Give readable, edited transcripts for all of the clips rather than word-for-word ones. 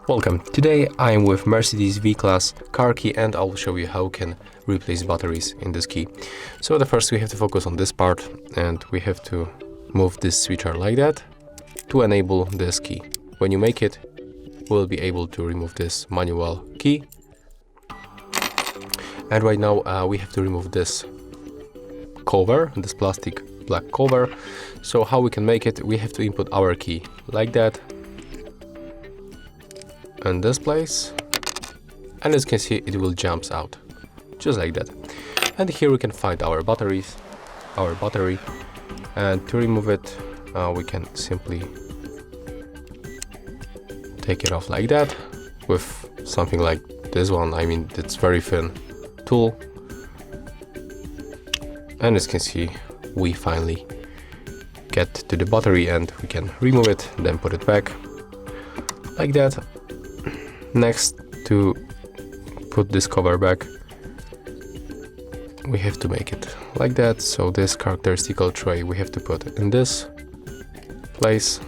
Welcome. Today I am with Mercedes V-Class car key and I will show you how you can replace batteries in this key. So the first we have to focus on this part and we have to move this switcher like that to enable this key. When you make it, we'll be able to remove this manual key. And right now we have to remove this cover, this plastic black cover. So how we can make it, we have to input our key like that. In this place, and as you can see it will jump out just like that. And here we can find our battery, and to remove it we can simply take it off like that with something like this one. I mean, it's very thin tool, and as you can see we finally get to the battery and we can remove it, then put it back like that. Next, to put this cover back, we have to make it like that. So this characteristical tray we have to put in this place.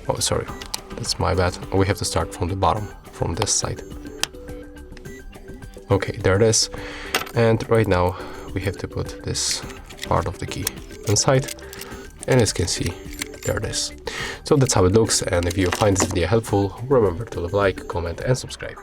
Oh, sorry, that's my bad. We have to start from the bottom, from this side. Okay, there it is. And right now we have to put this part of the key inside, and as you can see, there it is. So that's how it looks, and if you find this video helpful, remember to leave a like, comment and subscribe.